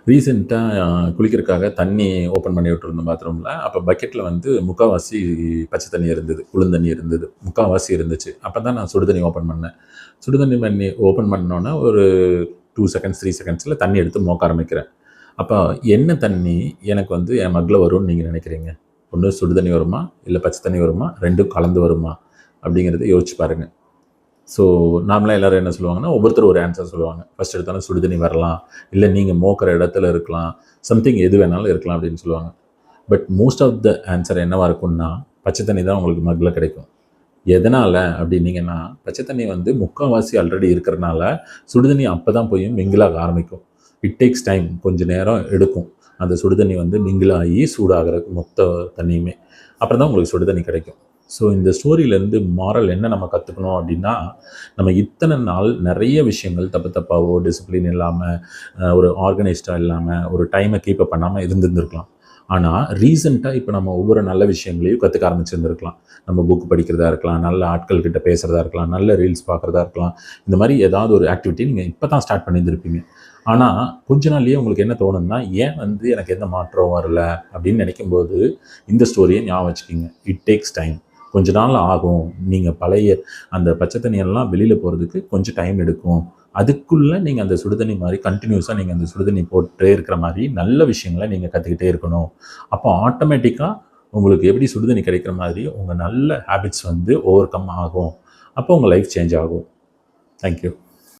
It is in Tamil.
ரீசெண்டாக குளிக்கிறதுக்காக தண்ணி ஓப்பன் பண்ணி விட்டுருந்தோம் பாத்ரூமில். அப்போ பக்கெட்டில் வந்து முக்கால்வாசி பச்சை தண்ணி இருந்தது, குளுந்தண்ணி இருந்தது, முக்கால்வாசி இருந்துச்சு. அப்போ தான் நான் சுடு தண்ணி ஓப்பன் பண்ணேன். சுடு தண்ணி ஓப்பன் பண்ணோன்னே ஒரு 2 செகண்ட்ஸ் 3 செகண்ட்ஸில் தண்ணி எடுத்து மோக்க ஆரம்பிக்கிறேன். அப்போ என்ன தண்ணி எனக்கு வந்து என் மக்கில் வரும்னு நீங்கள் நினைக்கிறீங்க? ஒன்று சுடு தண்ணி வருமா, இல்லை பச்சை தண்ணி வருமா, ரெண்டும் கலந்து வருமா அப்படிங்கிறத யோசிச்சு பாருங்கள். ஸோ நார்மலாக எல்லோரும் என்ன சொல்லுவாங்கன்னா, ஒவ்வொருத்தரும் ஒரு ஆன்சர் சொல்லுவாங்க. ஃபஸ்ட் எடுத்தோன்னே சுடு தண்ணி வரலாம், இல்லை நீங்கள் மோக்கிற இடத்துல இருக்கலாம், சம்திங் எது வேணாலும் இருக்கலாம் அப்படின்னு சொல்லுவாங்க. But most of the answer என்னவாக இருக்கும்னா, பச்சை தண்ணி தான் உங்களுக்கு மக்கில் கிடைக்கும். எதனால் அப்படின்னீங்கன்னா, பச்சை தண்ணி வந்து முக்கால்வாசி ஆல்ரெடி இருக்கிறனால சுடு தண்ணி அப்போ தான் போய் மிங்கிளாக ஆரம்பிக்கும். இட் டேக்ஸ் டைம், கொஞ்சம் நேரம் எடுக்கும் அந்த சுடு தண்ணி வந்து மிங்கிளாகி சூடாகிறதுக்கு மொத்த தண்ணியுமே. அப்புறம் தான் உங்களுக்கு சுடு தண்ணி கிடைக்கும். ஸோ இந்த ஸ்டோரியிலேருந்து மாரல் என்ன நம்ம கற்றுக்கணும் அப்படின்னா, நம்ம இத்தனை நாள் நிறைய விஷயங்கள் தப்பு தப்பாவோ, டிசிப்ளின் இல்லாமல், ஒரு ஆர்கனைஸ்டாக இல்லாமல், ஒரு டைமை கீப்பப் பண்ணாமல் இருந்திருந்துருக்கலாம். ஆனால் ரீசெண்டாக இப்போ நம்ம ஒவ்வொரு நல்ல விஷயங்களையும் கற்றுக்க ஆரம்பிச்சிருந்துருக்கலாம். நம்ம புக் படிக்கிறதா இருக்கலாம், நல்ல ஆட்கள் கிட்ட பேசுகிறதா இருக்கலாம், நல்ல ரீல்ஸ் பார்க்குறதா இருக்கலாம். இந்த மாதிரி ஏதாவது ஒரு ஆக்டிவிட்டி நீங்கள் இப்போ தான் ஸ்டார்ட் பண்ணியிருந்திருப்பீங்க. ஆனால் கொஞ்ச நாள்லேயே உங்களுக்கு என்ன தோணுன்னா, ஏன் வந்து எனக்கு எந்த மாற்றம் வரல அப்படின்னு நினைக்கும்போது இந்த ஸ்டோரியை ஞாபகம் வச்சுக்கிங்க. It takes time. கொஞ்ச நாள் ஆகும். நீங்கள் பழைய அந்த பச்சை தண்ணியெல்லாம் வெளியில் போகிறதுக்கு கொஞ்சம் டைம் எடுக்கும். அதுக்குள்ளே நீங்கள் அந்த சுடுதண்ணி மாதிரி கண்டினியூஸாக நீங்கள் அந்த சுடுதண்ணி போட்டுட்டே இருக்கிற மாதிரி நல்ல விஷயங்களை நீங்கள் கற்றுக்கிட்டே இருக்கணும். அப்போ ஆட்டோமேட்டிக்காக உங்களுக்கு எப்படி சுடுதண்ணி கிடைக்கிற மாதிரி உங்கள் நல்ல ஹேபிட்ஸ் வந்து ஓவர் கம் ஆகும். அப்போ உங்கள் லைஃப் சேஞ்ச் ஆகும். தேங்க்யூ.